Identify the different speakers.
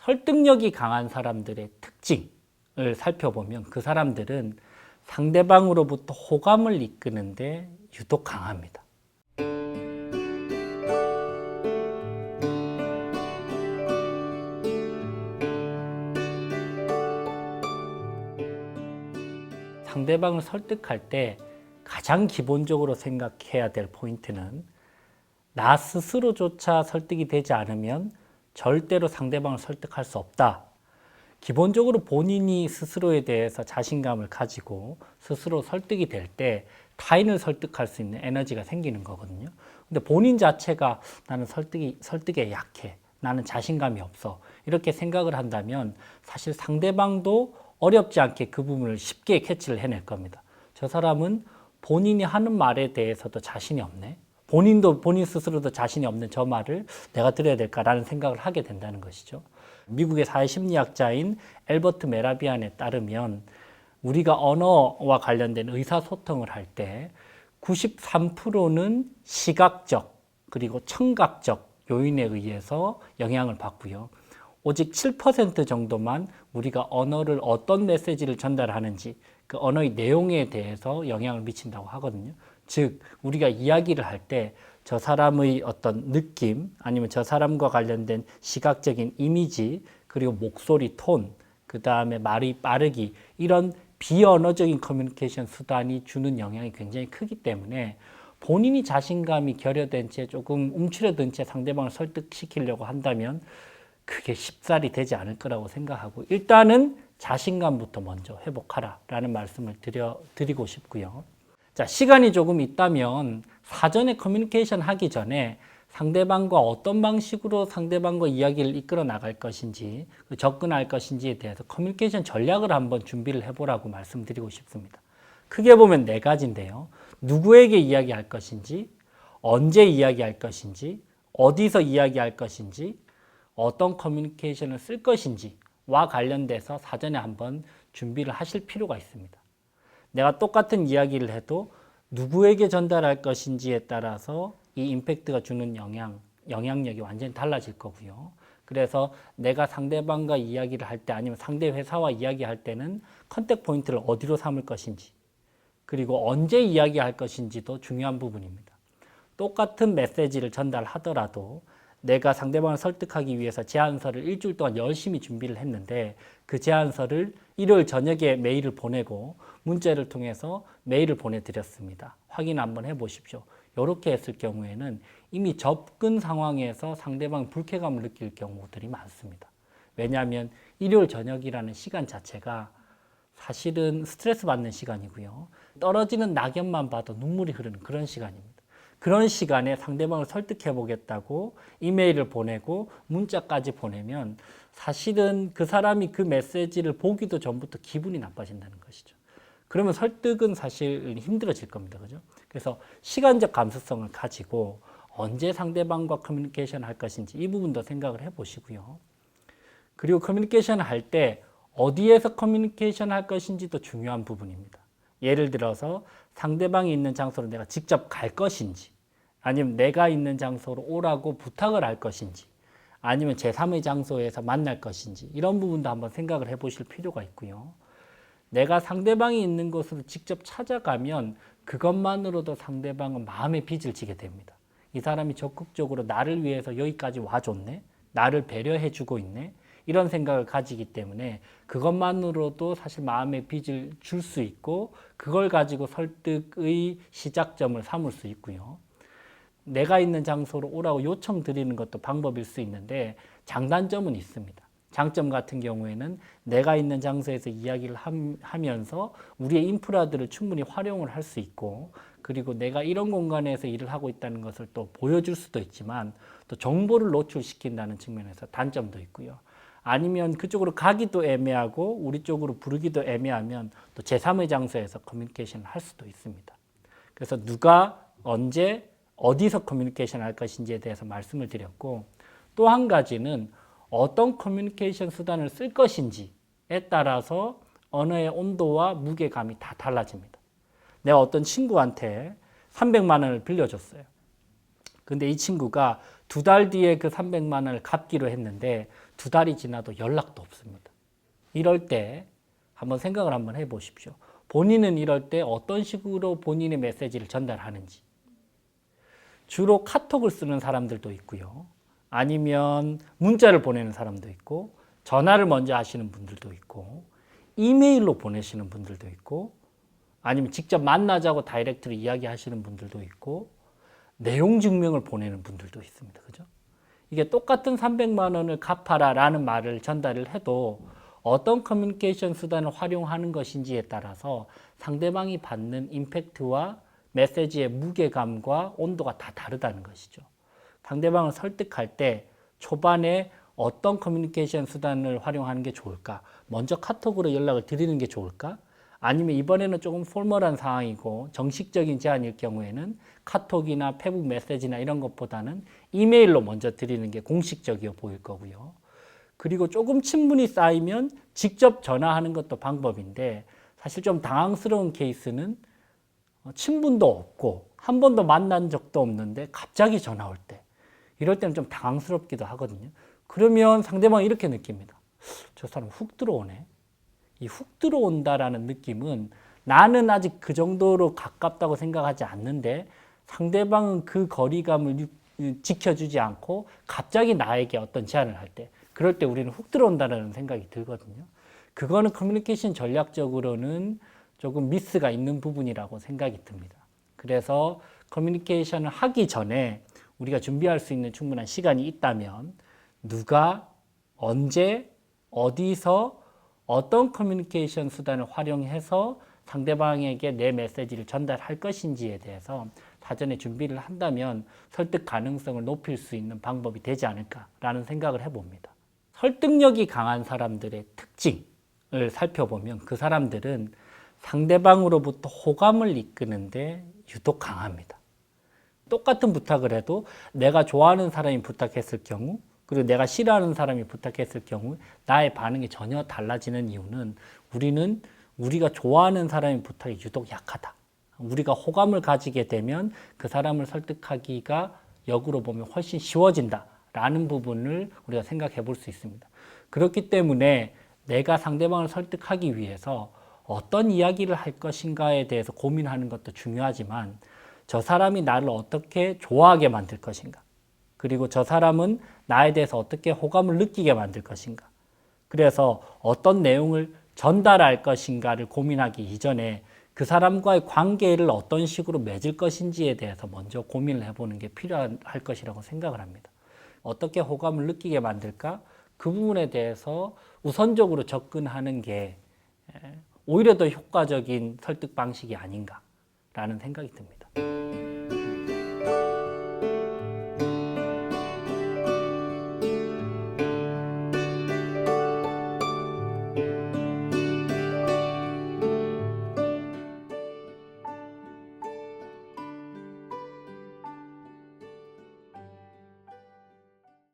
Speaker 1: 설득력이 강한 사람들의 특징을 살펴보면 그 사람들은 상대방으로부터 호감을 이끄는데 유독 강합니다. 상대방을 설득할 때 가장 기본적으로 생각해야 될 포인트는 나 스스로조차 설득이 되지 않으면 절대로 상대방을 설득할 수 없다. 기본적으로 본인이 스스로에 대해서 자신감을 가지고 스스로 설득이 될 때 타인을 설득할 수 있는 에너지가 생기는 거거든요. 근데 본인 자체가 나는 설득에 약해. 나는 자신감이 없어. 이렇게 생각을 한다면 사실 상대방도 어렵지 않게 그 부분을 쉽게 캐치를 해낼 겁니다. 저 사람은 본인이 하는 말에 대해서도 자신이 없네. 본인 스스로도 자신이 없는 저 말을 내가 들어야 될까라는 생각을 하게 된다는 것이죠. 미국의 사회심리학자인 엘버트 메라비안에 따르면 우리가 언어와 관련된 의사소통을 할 때 93%는 시각적 그리고 청각적 요인에 의해서 영향을 받고요. 오직 7% 정도만 우리가 언어를 어떤 메시지를 전달하는지 그 언어의 내용에 대해서 영향을 미친다고 하거든요. 즉 우리가 이야기를 할 때 저 사람의 어떤 느낌 아니면 저 사람과 관련된 시각적인 이미지 그리고 목소리 톤 그 다음에 말이 빠르기 이런 비언어적인 커뮤니케이션 수단이 주는 영향이 굉장히 크기 때문에 본인이 자신감이 결여된 채 조금 움츠려든 채 상대방을 설득시키려고 한다면 그게 쉽사리 되지 않을 거라고 생각하고 일단은 자신감부터 먼저 회복하라 라는 말씀을 드리고 싶고요. 자, 시간이 조금 있다면 사전에 커뮤니케이션 하기 전에 상대방과 어떤 방식으로 상대방과 이야기를 이끌어 나갈 것인지 접근할 것인지에 대해서 커뮤니케이션 전략을 한번 준비를 해보라고 말씀드리고 싶습니다. 크게 보면 4가지인데요. 누구에게 이야기할 것인지, 언제 이야기할 것인지, 어디서 이야기할 것인지, 어떤 커뮤니케이션을 쓸 것인지와 관련돼서 사전에 한번 준비를 하실 필요가 있습니다. 내가 똑같은 이야기를 해도 누구에게 전달할 것인지에 따라서 이 임팩트가 주는 영향력이 완전히 달라질 거고요. 그래서 내가 상대방과 이야기를 할 때 아니면 상대 회사와 이야기할 때는 컨택 포인트를 어디로 삼을 것인지 그리고 언제 이야기할 것인지도 중요한 부분입니다. 똑같은 메시지를 전달하더라도 내가 상대방을 설득하기 위해서 제안서를 일주일 동안 열심히 준비를 했는데 그 제안서를 일요일 저녁에 메일을 보내고 문자를 통해서 메일을 보내드렸습니다. 확인 한번 해보십시오. 이렇게 했을 경우에는 이미 접근 상황에서 상대방이 불쾌감을 느낄 경우들이 많습니다. 왜냐하면 일요일 저녁이라는 시간 자체가 사실은 스트레스 받는 시간이고요. 떨어지는 낙엽만 봐도 눈물이 흐르는 그런 시간입니다. 그런 시간에 상대방을 설득해 보겠다고 이메일을 보내고 문자까지 보내면 사실은 그 사람이 그 메시지를 보기도 전부터 기분이 나빠진다는 것이죠. 그러면 설득은 사실 힘들어질 겁니다. 그죠? 그래서 시간적 감수성을 가지고 언제 상대방과 커뮤니케이션 할 것인지 이 부분도 생각을 해 보시고요. 그리고 커뮤니케이션을 할 때 어디에서 커뮤니케이션 할 것인지도 중요한 부분입니다. 예를 들어서 상대방이 있는 장소로 내가 직접 갈 것인지 아니면 내가 있는 장소로 오라고 부탁을 할 것인지 아니면 제3의 장소에서 만날 것인지 이런 부분도 한번 생각을 해 보실 필요가 있고요. 내가 상대방이 있는 곳으로 직접 찾아가면 그것만으로도 상대방은 마음의 빚을 지게 됩니다. 이 사람이 적극적으로 나를 위해서 여기까지 와줬네? 나를 배려해 주고 있네? 이런 생각을 가지기 때문에 그것만으로도 사실 마음의 빚을 줄 수 있고 그걸 가지고 설득의 시작점을 삼을 수 있고요. 내가 있는 장소로 오라고 요청드리는 것도 방법일 수 있는데 장단점은 있습니다. 장점 같은 경우에는 내가 있는 장소에서 이야기를 하면서 우리의 인프라들을 충분히 활용을 할 수 있고 그리고 내가 이런 공간에서 일을 하고 있다는 것을 또 보여줄 수도 있지만 또 정보를 노출시킨다는 측면에서 단점도 있고요. 아니면 그쪽으로 가기도 애매하고 우리 쪽으로 부르기도 애매하면 또 제3의 장소에서 커뮤니케이션을 할 수도 있습니다. 그래서 누가 언제 어디서 커뮤니케이션 할 것인지에 대해서 말씀을 드렸고 또 한 가지는 어떤 커뮤니케이션 수단을 쓸 것인지에 따라서 언어의 온도와 무게감이 다 달라집니다. 내가 어떤 친구한테 300만 원을 빌려줬어요. 근데 이 친구가 2달 뒤에 그 300만 원을 갚기로 했는데 2달이 지나도 연락도 없습니다. 이럴 때 한번 생각을 한번 해보십시오. 본인은 이럴 때 어떤 식으로 본인의 메시지를 전달하는지. 주로 카톡을 쓰는 사람들도 있고요. 아니면 문자를 보내는 사람도 있고, 전화를 먼저 하시는 분들도 있고, 이메일로 보내시는 분들도 있고, 아니면 직접 만나자고 다이렉트로 이야기하시는 분들도 있고, 내용 증명을 보내는 분들도 있습니다. 그죠? 이게 똑같은 300만 원을 갚아라 라는 말을 전달을 해도 어떤 커뮤니케이션 수단을 활용하는 것인지에 따라서 상대방이 받는 임팩트와 메시지의 무게감과 온도가 다 다르다는 것이죠. 상대방을 설득할 때 초반에 어떤 커뮤니케이션 수단을 활용하는 게 좋을까? 먼저 카톡으로 연락을 드리는 게 좋을까? 아니면 이번에는 조금 포멀한 상황이고 정식적인 제안일 경우에는 카톡이나 페북 메시지나 이런 것보다는 이메일로 먼저 드리는 게 공식적이어 보일 거고요. 그리고 조금 친분이 쌓이면 직접 전화하는 것도 방법인데, 사실 좀 당황스러운 케이스는 친분도 없고 한 번도 만난 적도 없는데 갑자기 전화 올 때, 이럴 때는 좀 당황스럽기도 하거든요. 그러면 상대방이 이렇게 느낍니다. 저 사람 훅 들어오네. 이 훅 들어온다라는 느낌은 나는 아직 그 정도로 가깝다고 생각하지 않는데 상대방은 그 거리감을 지켜주지 않고 갑자기 나에게 어떤 제안을 할 때, 그럴 때 우리는 훅 들어온다는 생각이 들거든요. 그거는 커뮤니케이션 전략적으로는 조금 미스가 있는 부분이라고 생각이 듭니다. 그래서 커뮤니케이션을 하기 전에 우리가 준비할 수 있는 충분한 시간이 있다면 누가, 언제, 어디서, 어떤 커뮤니케이션 수단을 활용해서 상대방에게 내 메시지를 전달할 것인지에 대해서 사전에 준비를 한다면 설득 가능성을 높일 수 있는 방법이 되지 않을까라는 생각을 해봅니다. 설득력이 강한 사람들의 특징을 살펴보면 그 사람들은 상대방으로부터 호감을 이끄는데 유독 강합니다. 똑같은 부탁을 해도 내가 좋아하는 사람이 부탁했을 경우, 그리고 내가 싫어하는 사람이 부탁했을 경우 나의 반응이 전혀 달라지는 이유는 우리가 좋아하는 사람의 부탁이 유독 약하다. 우리가 호감을 가지게 되면 그 사람을 설득하기가 역으로 보면 훨씬 쉬워진다라는 부분을 우리가 생각해 볼 수 있습니다. 그렇기 때문에 내가 상대방을 설득하기 위해서 어떤 이야기를 할 것인가에 대해서 고민하는 것도 중요하지만 저 사람이 나를 어떻게 좋아하게 만들 것인가, 그리고 저 사람은 나에 대해서 어떻게 호감을 느끼게 만들 것인가, 그래서 어떤 내용을 전달할 것인가를 고민하기 이전에 그 사람과의 관계를 어떤 식으로 맺을 것인지에 대해서 먼저 고민을 해보는 게 필요할 것이라고 생각을 합니다. 어떻게 호감을 느끼게 만들까? 그 부분에 대해서 우선적으로 접근하는 게 오히려 더 효과적인 설득 방식이 아닌가라는 생각이 듭니다.